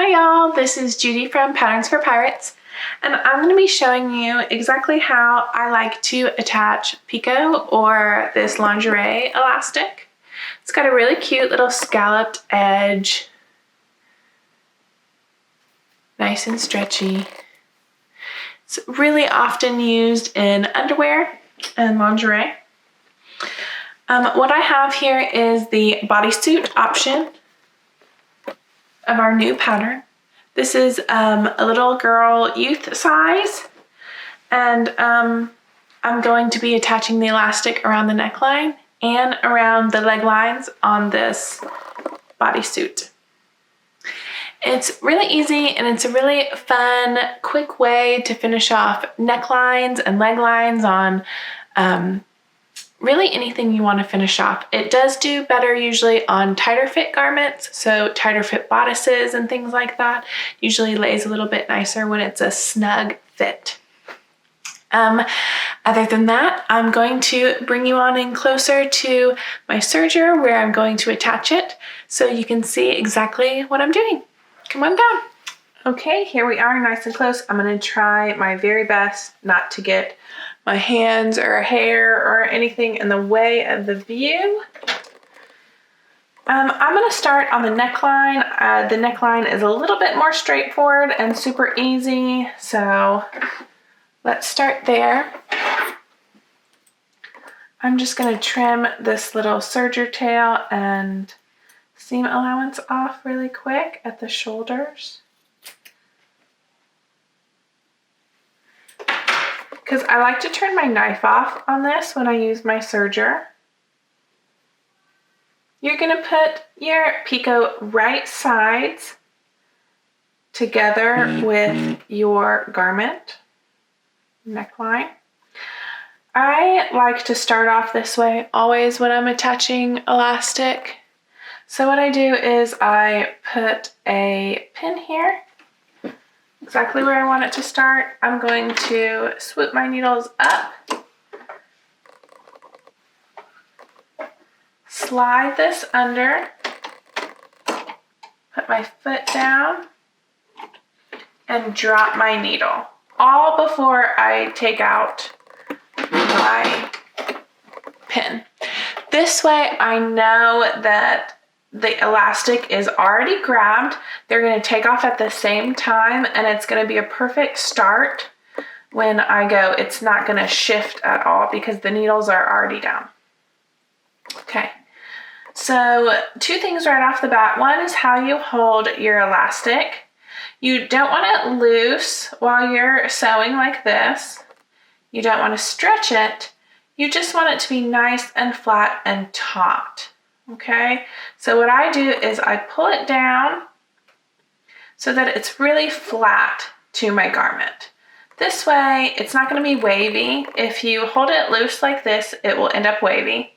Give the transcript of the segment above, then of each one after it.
Hi y'all, this is Judy from Patterns for Pirates, and I'm going to be showing you exactly how I like to attach Picot or this lingerie elastic. It's got a really cute little scalloped edge, nice and stretchy. It's really often used in underwear and lingerie. What I have here is the bodysuit option of our new pattern. This is a little girl youth size, and I'm going to be attaching the elastic around the neckline and around the leg lines on this bodysuit. It's really easy and it's a really fun, quick way to finish off necklines and leg lines on really anything you want to finish off. It does do better usually on tighter fit garments, so tighter fit bodices and things like that. Usually lays a little bit nicer when it's a snug fit. Other than that, I'm going to bring you on in closer to my serger where I'm going to attach it so you can see exactly what I'm doing. Come on down. Okay, here we are nice and close. I'm going to try my very best not to get my hands or hair or anything in the way of the view. I'm going to start on the neckline. The neckline is a little bit more straightforward and super easy, so let's start there. I'm just going to trim this little serger tail and seam allowance off really quick at the shoulders, because I like to turn my knife off on this when I use my serger. You're going to put your picot right sides together with your garment neckline. I like to start off this way always when I'm attaching elastic. So what I do is I put a pin here, exactly where I want it to start. I'm going to swoop my needles up, slide this under, put my foot down, and drop my needle, all before I take out my pin. This way I know that the elastic is already grabbed. They're going to take off at the same time, and it's going to be a perfect start when I go. It's not going to shift at all because the needles are already down. Okay, so two things right off the bat. One is how you hold your elastic. You don't want it loose while you're sewing like this. You don't want to stretch it. You just want it to be nice and flat and taut. Okay, so what I do is I pull it down so that it's really flat to my garment. This way, it's not going to be wavy. If you hold it loose like this, it will end up wavy.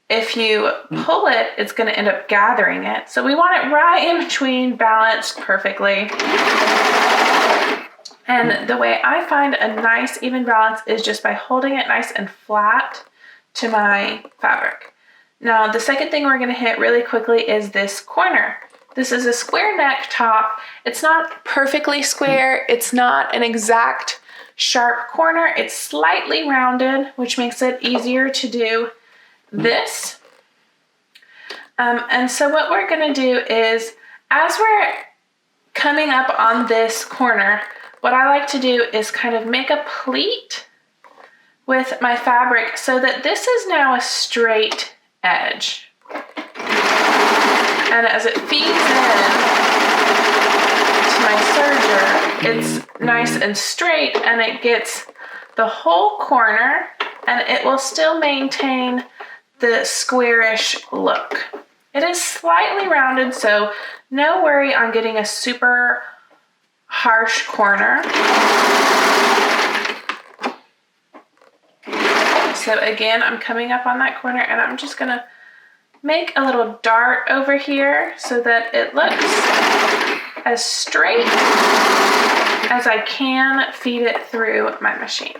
If you pull it, it's going to end up gathering it. So we want it right in between, balanced perfectly. And the way I find a nice even balance is just by holding it nice and flat to my fabric. Now, the second thing we're going to hit really quickly is this corner. This is a square neck top. It's not perfectly square. It's not an exact sharp corner. It's slightly rounded, which makes it easier to do this. And so what we're going to do is, as we're coming up on this corner, what I like to do is kind of make a pleat with my fabric so that this is now a straight edge. And as it feeds in to my serger, it's nice and straight, and it gets the whole corner, and it will still maintain the squarish look. It is slightly rounded, so no worry on getting a super harsh corner. So again, I'm coming up on that corner, and I'm just gonna make a little dart over here so that it looks as straight as I can feed it through my machine.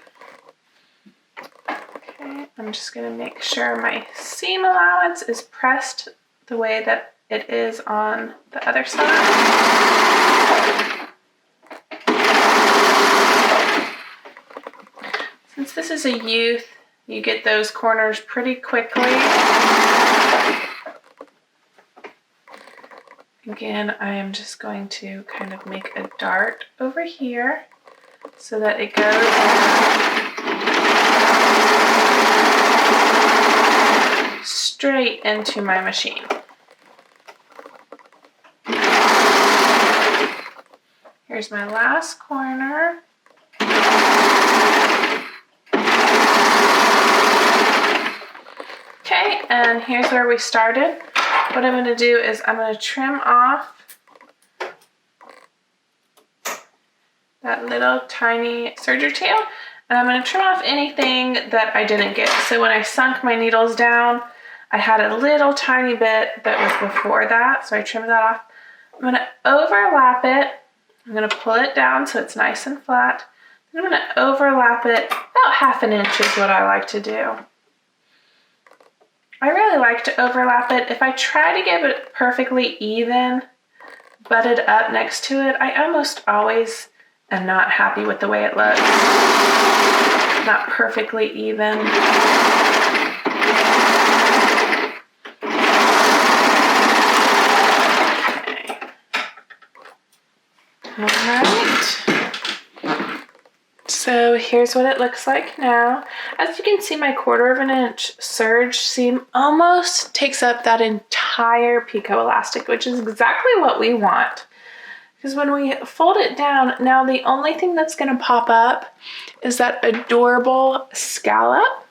Okay, I'm just gonna make sure my seam allowance is pressed the way that it is on the other side. Since this is a youth, you get those corners pretty quickly. Again, I am just going to kind of make a dart over here so that it goes straight into my machine. Here's my last corner. Okay, and here's where we started. What I'm going to do is I'm going to trim off that little tiny serger tail, and I'm going to trim off anything that I didn't get. So when I sunk my needles down, I had a little tiny bit that was before that, so I trimmed that off. I'm going to overlap it. I'm going to pull it down so it's nice and flat. Then I'm going to overlap it. About 1/2 inch is what I like to do. I really like to overlap it. If I try to get it perfectly even, butted up next to it, I almost always am not happy with the way it looks. Not perfectly even. Okay. All right. So here's what it looks like now. As you can see, my 1/4 inch serge seam almost takes up that entire picot elastic, which is exactly what we want. Because when we fold it down, now the only thing that's going to pop up is that adorable scallop.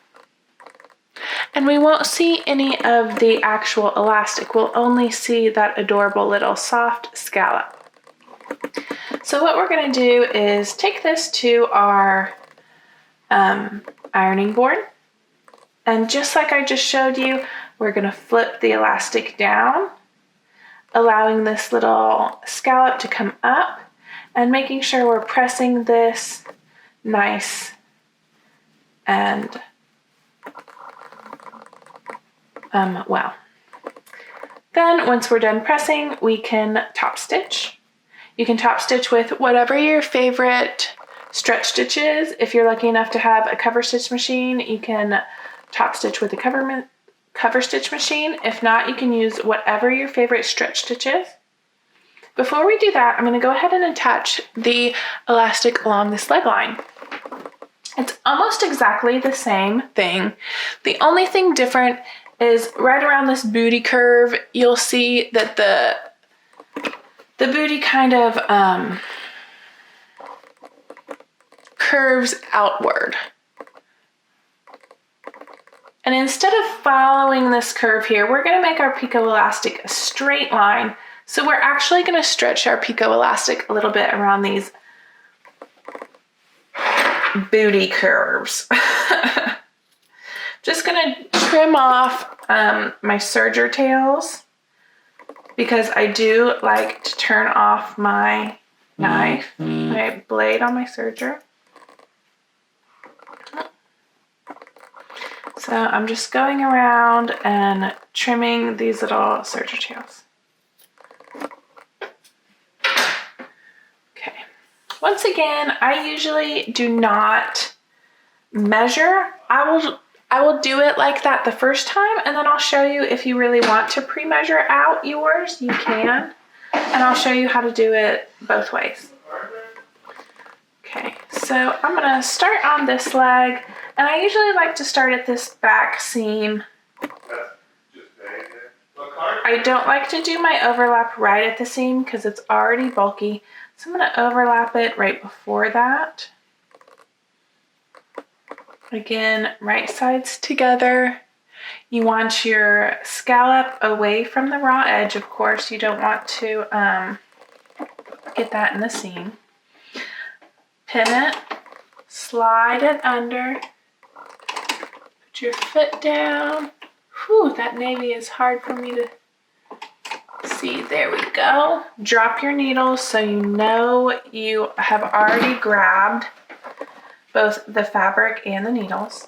And we won't see any of the actual elastic. We'll only see that adorable little soft scallop. So what we're going to do is take this to our ironing board, and just like I just showed you, we're going to flip the elastic down, allowing this little scallop to come up and making sure we're pressing this nice and well. Then once we're done pressing, we can top stitch. You can top stitch with whatever your favorite stretch stitch is. If you're lucky enough to have a cover stitch machine, you can top stitch with a cover stitch machine. If not, you can use whatever your favorite stretch stitch is. Before we do that, I'm going to go ahead and attach the elastic along this leg line. It's almost exactly the same thing. The only thing different is right around this booty curve, you'll see that the booty kind of curves outward. And instead of following this curve here, we're going to make our picot elastic a straight line. So we're actually going to stretch our picot elastic a little bit around these booty curves. Just going to trim off my serger tails, because I do like to turn off my knife, my blade on my serger. So I'm just going around and trimming these little serger tails. Okay. Once again, I usually do not measure. I will do it like that the first time, and then I'll show you if you really want to pre-measure out yours, you can. And I'll show you how to do it both ways. Okay, so I'm gonna start on this leg, and I usually like to start at this back seam. I don't like to do my overlap right at the seam because it's already bulky. So I'm gonna overlap it right before that. Again, right sides together. You want your scallop away from the raw edge, of course. You don't want to get that in the seam. Pin it, slide it under, put your foot down. Whew, that navy is hard for me to see. There we go. Drop your needles so you know you have already grabbed both the fabric and the needles.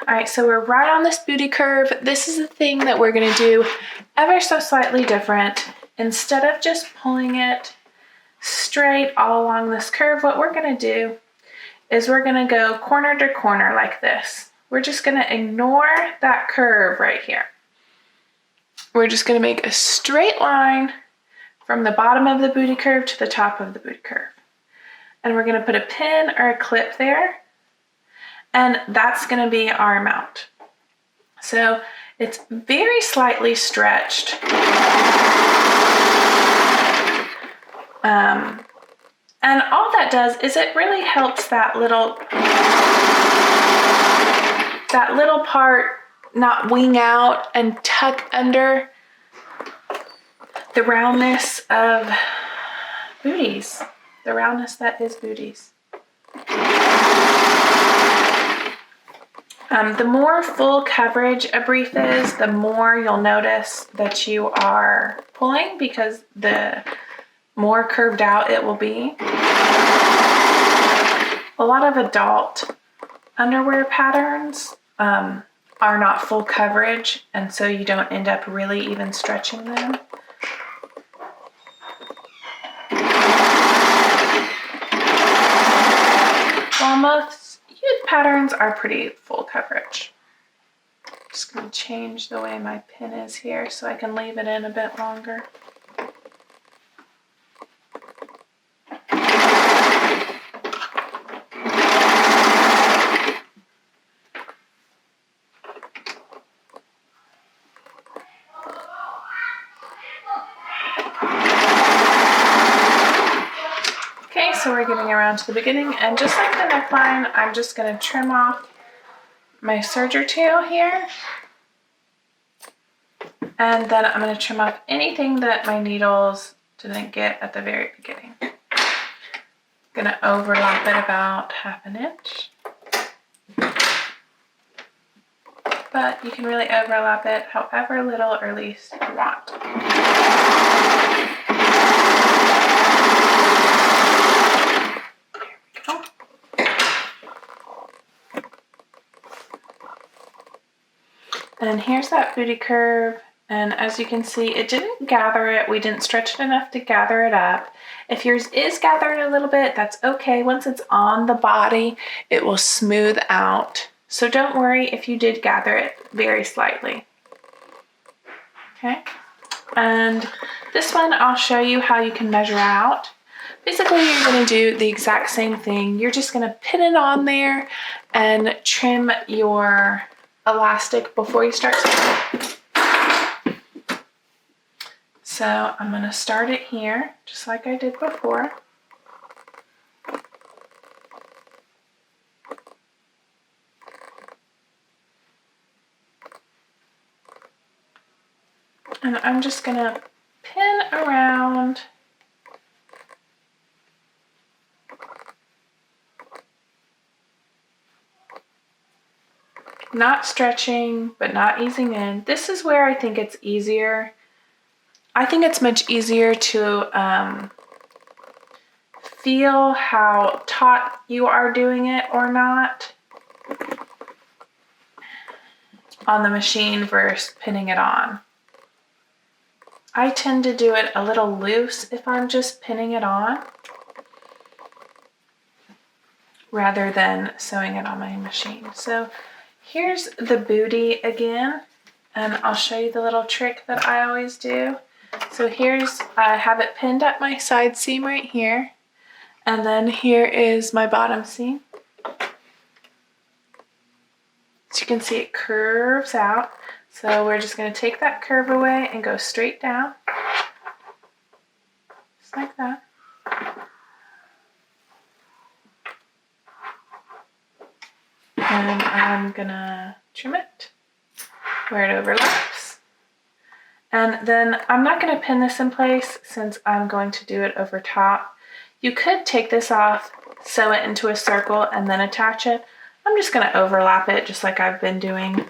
All right, so we're right on this booty curve. This is the thing that we're gonna do ever so slightly different. Instead of just pulling it straight all along this curve, what we're going to do is we're going to go corner to corner like this. We're just going to ignore that curve right here. We're just going to make a straight line from the bottom of the booty curve to the top of the booty curve. And we're going to put a pin or a clip there, and that's going to be our mount. So it's very slightly stretched. And all that does is it really helps that little part not wing out and tuck under the roundness of booties, the roundness that is booties. The more full coverage a brief is, the more you'll notice that you are pulling, because the more curved out it will be. A lot of adult underwear patterns are not full coverage, and so you don't end up really even stretching them. While most youth patterns are pretty full coverage. I'm just going to change the way my pin is here so I can leave it in a bit longer. So we're getting around to the beginning, and just like the neckline, I'm just going to trim off my serger tail here, and then I'm going to trim off anything that my needles didn't get at the very beginning. I'm going to overlap it about 1/2 inch, but you can really overlap it however little or least you want. And here's that booty curve, and as you can see, it didn't gather it. We didn't stretch it enough to gather it up. If yours is gathered a little bit, that's okay. Once it's on the body, it will smooth out. So don't worry if you did gather it very slightly. Okay, and this one I'll show you how you can measure out. Basically, you're going to do the exact same thing. You're just going to pin it on there and trim your elastic before you start sewing. So I'm going to start it here, just like I did before. And I'm just going to pin around not stretching, but not easing in. This is where I think it's easier. I think it's much easier to feel how taut you are doing it or not on the machine versus pinning it on. I tend to do it a little loose if I'm just pinning it on, rather than sewing it on my machine. So here's the booty again, and I'll show you the little trick that I always do. So I have it pinned at my side seam right here, and then here is my bottom seam. So you can see it curves out. So we're just going to take that curve away and go straight down, just like that. And I'm gonna trim it where it overlaps. And then I'm not gonna pin this in place since I'm going to do it over top. You could take this off, sew it into a circle, and then attach it. I'm just gonna overlap it just like I've been doing.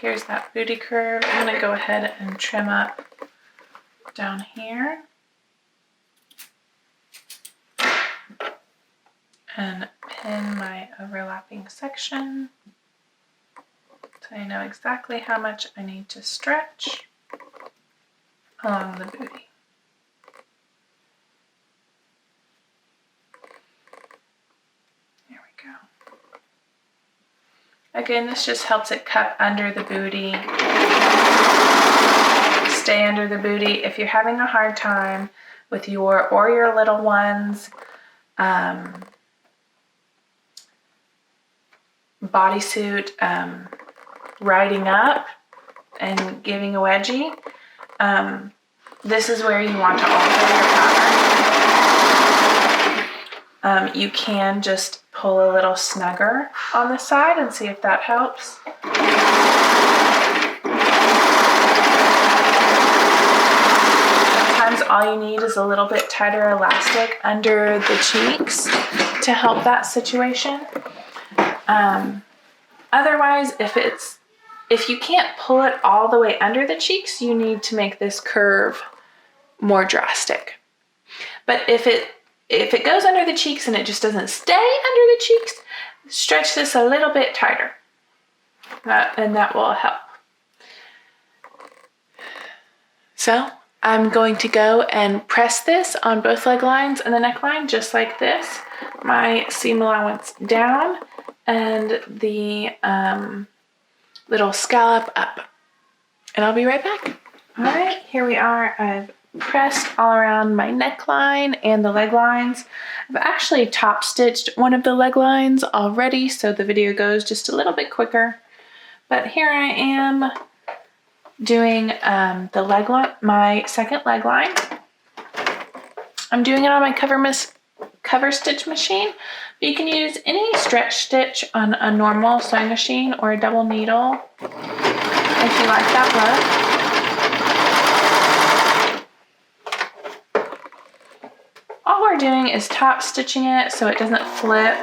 here's that booty curve. I'm gonna go ahead and trim up down here. And pin my overlapping section so I know exactly how much I need to stretch along the booty. There we go. Again, this just helps it cup under the booty, stay under the booty. If you're having a hard time with your little ones, bodysuit riding up and giving a wedgie, this is where you want to alter your pattern. You can just pull a little snugger on the side and see if that helps. Sometimes all you need is a little bit tighter elastic under the cheeks to help that situation. Otherwise, if you can't pull it all the way under the cheeks, you need to make this curve more drastic. But if it goes under the cheeks and it just doesn't stay under the cheeks, stretch this a little bit tighter, and that will help. So I'm going to go and press this on both leg lines and the neckline just like this. My seam allowance down and the little scallop up. And I'll be right back. All right, here we are. I've pressed all around my neckline and the leg lines. I've actually top stitched one of the leg lines already, so the video goes just a little bit quicker. But here I am doing the leg line, my second leg line. I'm doing it on my cover stitch machine, but you can use any stretch stitch on a normal sewing machine or a double needle if you like that look. All we're doing is top stitching it so it doesn't flip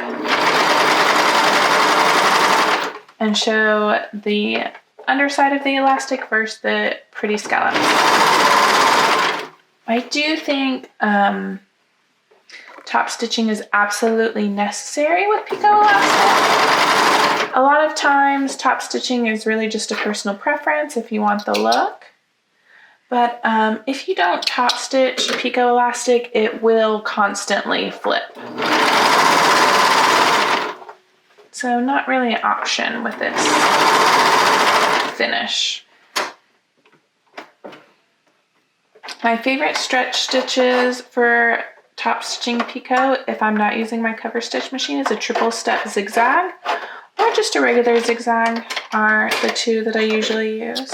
and show the underside of the elastic versus the pretty scallops. I do think top stitching is absolutely necessary with Picot elastic. A lot of times top stitching is really just a personal preference if you want the look. But if you don't top stitch Picot elastic, it will constantly flip. So not really an option with this finish. My favorite stretch stitches for top stitching Picot, if I'm not using my cover stitch machine, is a triple step zigzag or just a regular zigzag are the two that I usually use.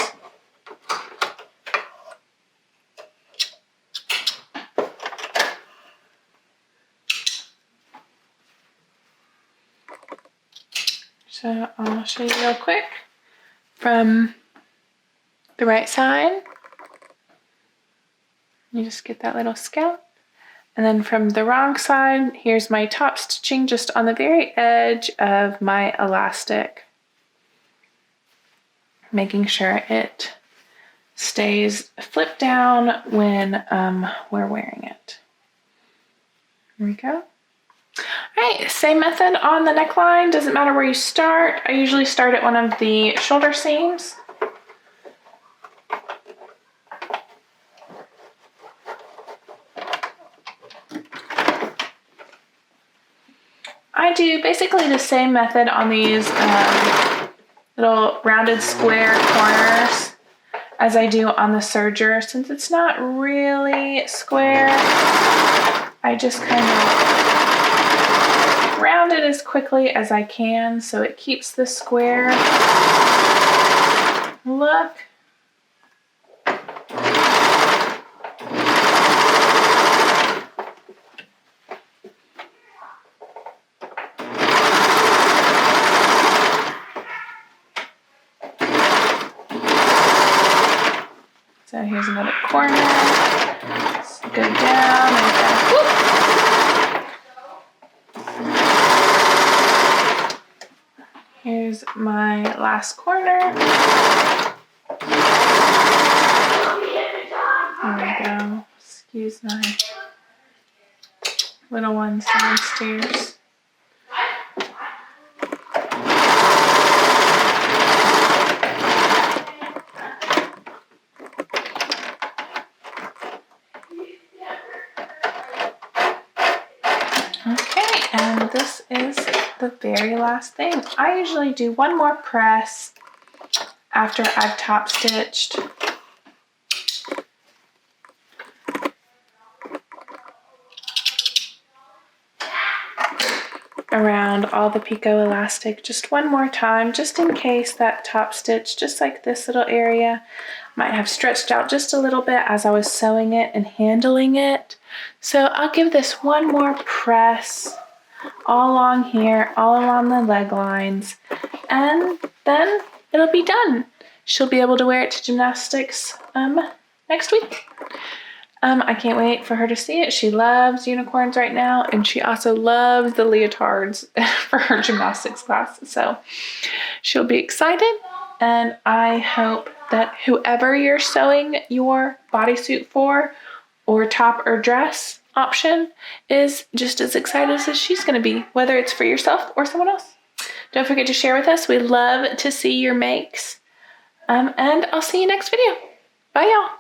So I'll show you real quick from the right side. You just get that little scallop. And then from the wrong side, here's my top stitching just on the very edge of my elastic. Making sure it stays flipped down when we're wearing it. Here we go. All right, same method on the neckline. Doesn't matter where you start. I usually start at one of the shoulder seams. I do basically the same method on these little rounded square corners as I do on the serger. Since it's not really square, I just kind of round it as quickly as I can so it keeps the square look. So here's another corner. Let's go down and go. Whoop. Here's Here's my last corner. There we go. Excuse my little ones downstairs. Okay, and this is the very last thing. I usually do one more press after I've top stitched. Around all the picot elastic just one more time, just in case that top stitch, just like this little area, might have stretched out just a little bit as I was sewing it and handling it. So I'll give this one more press all along here, all along the leg lines, and then it'll be done. She'll be able to wear it to gymnastics next week. I can't wait for her to see it. She loves unicorns right now, and she also loves the leotards for her gymnastics class. So she'll be excited, and I hope that whoever you're sewing your bodysuit for, or top or dress option, is just as excited as she's going to be, whether it's for yourself or someone else. Don't forget to share with us. We love to see your makes. And I'll see you next video. Bye, y'all.